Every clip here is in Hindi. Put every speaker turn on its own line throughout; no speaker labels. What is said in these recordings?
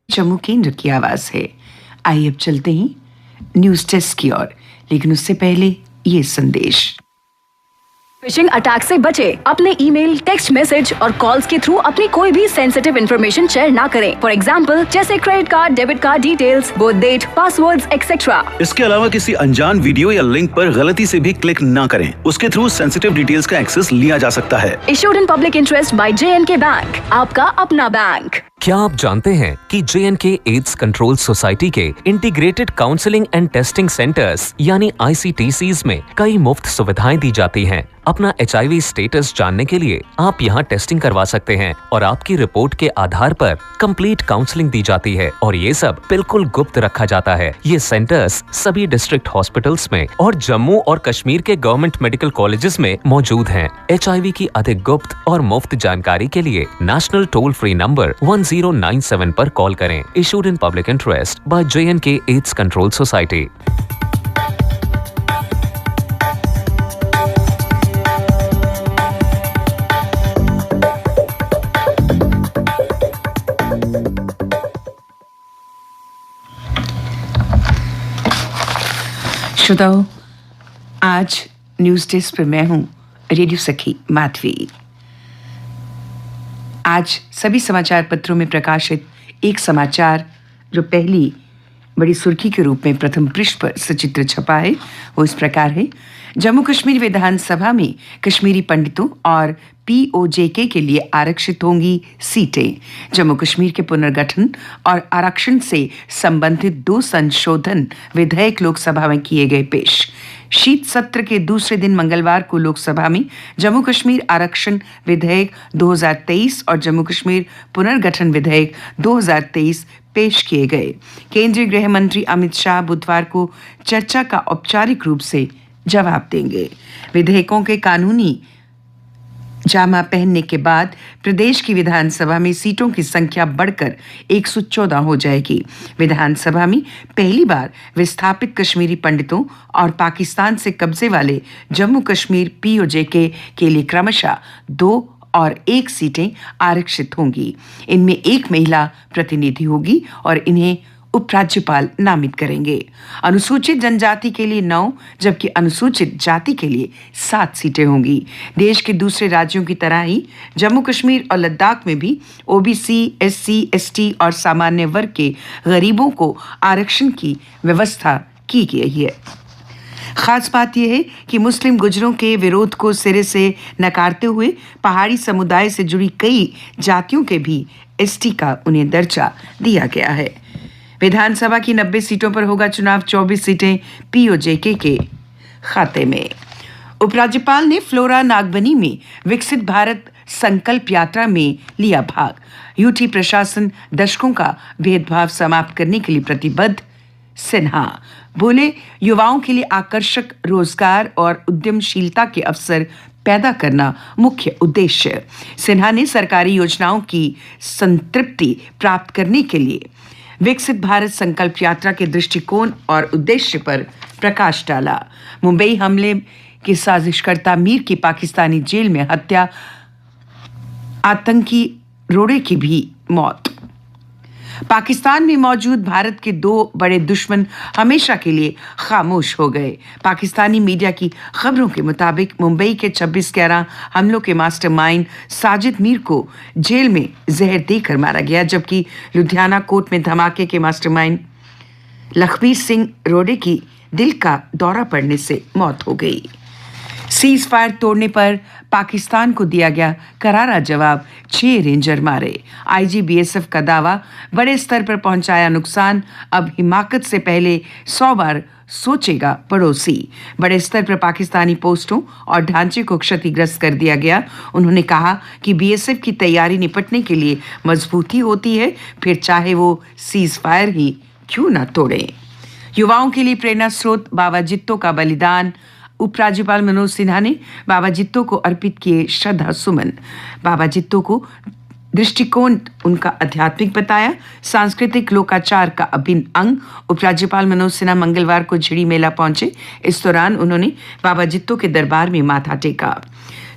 जम्मू केंद्र की आवाज है। आइए अब चलते हैं न्यूज डेस्क की ओर, लेकिन उससे पहले ये संदेश।
फिशिंग अटैक से बचें। अपने ईमेल, टेक्स्ट मैसेज और कॉल्स के थ्रू अपनी कोई भी सेंसिटिव इन्फॉर्मेशन शेयर ना करें। फॉर एग्जांपल, जैसे credit card, debit card details, birth date, passwords, etcetera.
इसके अलावा किसी अनजान वीडियो या लिंक पर गलती से भी क्लिक ना करें। उसके थ्रू सेंसिटिव डिटेल्स का एक्सेस लिया जा सकता है।
Issued in public interest by J&K bank, आपका अपना बैंक।
क्या आप जानते हैं कि J&K एड्स कंट्रोल सोसाइटी के integrated counselling and testing centres यानी ICTCs में कई मुफ्त सुविधाएं दी जाती हैं। अपना HIV स्टेटस जानने के लिए आप यहां टेस्टिंग करवा सकते हैं और आपकी रिपोर्ट के आधार पर कंप्लीट काउंसलिंग दी जाती है और ये सब बिल्कुल गुप्त रखा जाता है। ये सेंटर्स सभी डिस्ट्रिक्ट हॉस्पिटल्स में और जम्मू और कश्मीर के गवर्नमेंट मेडिकल कॉलेजेस में मौजूद हैं। HIV की अधिक गुप्त और मुफ्त जानकारी के लिए नेशनल टोल फ्री नंबर 1097 पर कॉल करें। Issued in public interest by J&K AIDS control society.
श्रोताओं, आज न्यूज डेस्क पर मैं हूं रेडियो सखी माधवी। आज सभी समाचार पत्रों में प्रकाशित एक समाचार जो पहली बड़ी सुर्खी के रूप में प्रथम पृष्ठ पर सचित्र छपा है वो इस प्रकार है। जम्मू कश्मीर विधानसभा में कश्मीरी पंडितों और POJK के लिए आरक्षित होंगी सीटें। जम्मू कश्मीर के पुनर्गठन और आरक्षण से संबंधित 2 संशोधन विधेयक लोकसभा में किए गए पेश। शीत सत्र के दूसरे दिन मंगलवार को लोकसभा में जम्मू कश्मीर आरक्षण विधेयक 2023 और जम्मू कश्मीर पुनर्गठन विधेयक 2023 पेश किए गए। केंद्रीय गृह मंत्री अमित शाह बुधवार को चर्चा का औपचारिक रूप से जवाब देंगे। विधेयकों के कानूनी जामा पहनने के बाद प्रदेश की विधानसभा में सीटों की संख्या बढ़कर 114 हो जाएगी। विधानसभा में पहली बार विस्थापित कश्मीरी पंडितों और पाकिस्तान से कब्जे वाले जम्मू कश्मीर POJK के लिए क्रमशः 2 और 1 सीटें आरक्षित होंगी। इनमें 1 महिला प्रतिनिधि होगी और इन्हें उपराज्यपाल नामित करेंगे। अनुसूचित जनजाति के लिए 9 जबकि अनुसूचित जाति के लिए 7 सीटें होंगी। देश के दूसरे राज्यों की तरह ही जम्मू कश्मीर और लद्दाख में भी OBC, SC, ST और सामान्य वर्ग के गरीबों को आरक्षण की व्यवस्था की गई है। खास बात यह है कि मुस्लिम गुजरों के विरोध को सिरे से नकारते हुए पहाड़ी समुदाय से जुड़ी कई जातियों के भी ST का उन्हें दर्जा दिया गया है। विधानसभा की 90 सीटों पर होगा चुनाव, 24 सीटें POJK के खाते में। उपराज्यपाल ने फ्लोरा नागबनी में विकसित भारत संकल्प यात्रा में लिया भाग। UT प्रशासन दशकों का भेदभाव समाप्त करने के लिए प्रतिबद्ध। सिन्हा बोले, युवाओं के लिए आकर्षक रोजगार और उद्यमशीलता के अवसर पैदा करना मुख्य उद्देश्य। सिन्हा ने सरकारी योजनाओं की संतृप्ति प्राप्त करने के लिए विकसित भारत संकल्प यात्रा के दृष्टिकोण और उद्देश्य पर प्रकाश डाला। मुंबई हमले के साजिशकर्ता मीर की पाकिस्तानी जेल में हत्या, आतंकी रोड़े की भी मौत। पाकिस्तान में मौजूद भारत के 2 बड़े दुश्मन हमेशा के लिए खामोश हो गए। पाकिस्तानी मीडिया की खबरों के मुताबिक मुंबई के 26/11 हमलों के मास्टरमाइंड साजिद मीर को जेल में जहर देकर मारा गया, जबकि लुधियाना कोर्ट में धमाके के मास्टरमाइंड लखबीर सिंह रोडे की दिल का दौरा पड़ने से मौत हो गई। सीज फायर तोड़ने पर पाकिस्तान को दिया गया करारा जवाब, 6 रेंजर मारे। IG BSF का दावा, बड़े स्तर पर पहुंचाया नुकसान, अब हिमाकत से पहले 100 बार सोचेगा पड़ोसी। बड़े स्तर पर पाकिस्तानी पोस्टों और ढांचे को क्षतिग्रस्त कर दिया गया। उन्होंने कहा कि BSF की तैयारी निपटने के लिए मजबूती होती है, फिर चाहे वो सीज फायर ही क्यों ना तोड़े। युवाओं के लिए प्रेरणा स्रोत बाबा जित्तो का बलिदान। उपराज्यपाल मनोज सिन्हा ने बाबा जित्तो को अर्पित किए श्रद्धा सुमन। बाबा जित्तो को दृष्टिकोण उनका आध्यात्मिक बताया, सांस्कृतिक लोकाचार का अभिन्न अंग। उपराज्यपाल मनोज सिन्हा मंगलवार को झिड़ी मेला पहुंचे। इस दौरान उन्होंने बाबा जित्तो के दरबार में माथा टेका।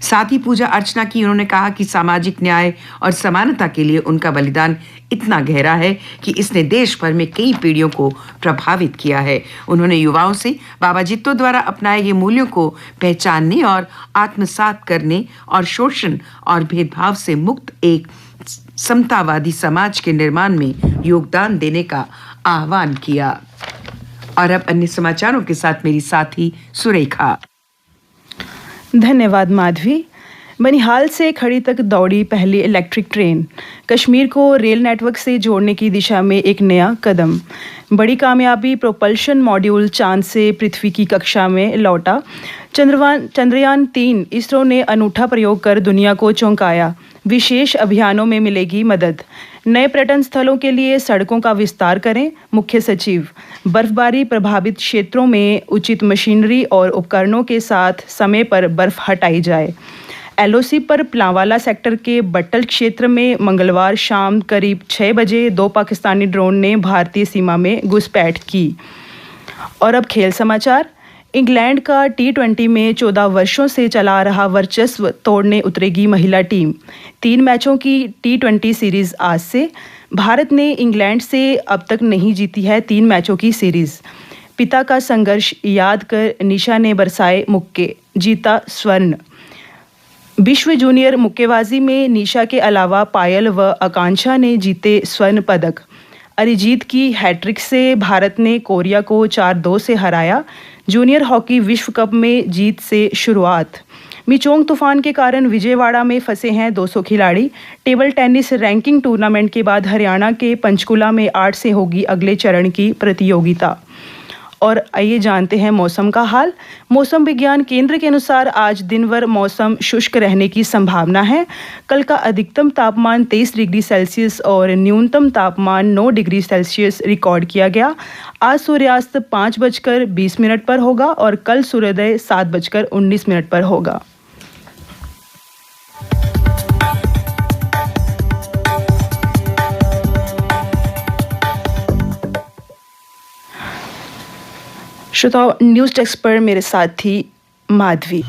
साथ ही पूजा अर्चना की। उन्होंने कहा कि सामाजिक न्याय और समानता के लिए उनका बलिदान इतना गहरा है कि इसने देश भर में कई पीढ़ियों को प्रभावित किया है। उन्होंने युवाओं से बाबा जित्तो द्वारा अपनाए गए मूल्यों को पहचानने और आत्मसात करने और शोषण और भेदभाव से मुक्त एक समतावादी समाज के निर्माण में योगदान देने का आह्वान किया। और अब अन्य समाचारों के साथ मेरी साथी सुरेखा।
धन्यवाद माधवी। बनिहाल से खड़ी तक दौड़ी पहली इलेक्ट्रिक ट्रेन, कश्मीर को रेल नेटवर्क से जोड़ने की दिशा में एक नया कदम। बड़ी कामयाबी, प्रोपल्शन मॉड्यूल चांद से पृथ्वी की कक्षा में लौटा। चंद्रयान 3 इसरो ने अनूठा प्रयोग कर दुनिया को चौंकाया। विशेष अभियानों में मिलेगी मदद। नए पर्यटन स्थलों के लिए सड़कों का विस्तार करें, मुख्य सचिव। बर्फबारी प्रभावित क्षेत्रों में उचित मशीनरी और उपकरणों के साथ समय पर बर्फ हटाई जाए। एलओसी पर प्लांवाला सेक्टर के बट्टल क्षेत्र में मंगलवार शाम करीब 6 बजे 2 पाकिस्तानी ड्रोन ने भारतीय सीमा में घुसपैठ की। और अब खेल समाचार। इंग्लैंड का T20 में 14 वर्षों से चला आ रहा वर्चस्व तोड़ने उतरेगी महिला टीम। 3 मैचों की T20 सीरीज आज से। भारत ने इंग्लैंड से अब तक नहीं जीती है 3 मैचों की सीरीज। पिता का संघर्ष याद कर निशा ने बरसाए मुक्के, जीता स्वर्ण। विश्व जूनियर मुक्केबाजी में निशा के अलावा पायल व आकांक्षा ने जीते स्वर्ण पदक। अरिजीत की हैट्रिक से भारत ने कोरिया को 4-2 से हराया। जूनियर हॉकी विश्व कप में जीत से शुरुआत। मिचोंग तूफान के कारण विजयवाड़ा में फंसे हैं 200 खिलाड़ी। टेबल टेनिस रैंकिंग टूर्नामेंट के बाद हरियाणा के पंचकुला में 8 से होगी अगले चरण की प्रतियोगिता। और आइए जानते हैं मौसम का हाल। मौसम विज्ञान केंद्र के अनुसार आज दिन भर मौसम शुष्क रहने की संभावना है। कल का अधिकतम तापमान 23 डिग्री सेल्सियस और न्यूनतम तापमान 9 डिग्री सेल्सियस रिकॉर्ड किया गया। आज सूर्यास्त 5:20 पर होगा और कल सूर्योदय 7:19 पर होगा। श्रोताओं, न्यूज़ डेस्क पर मेरे साथ थी माधवी।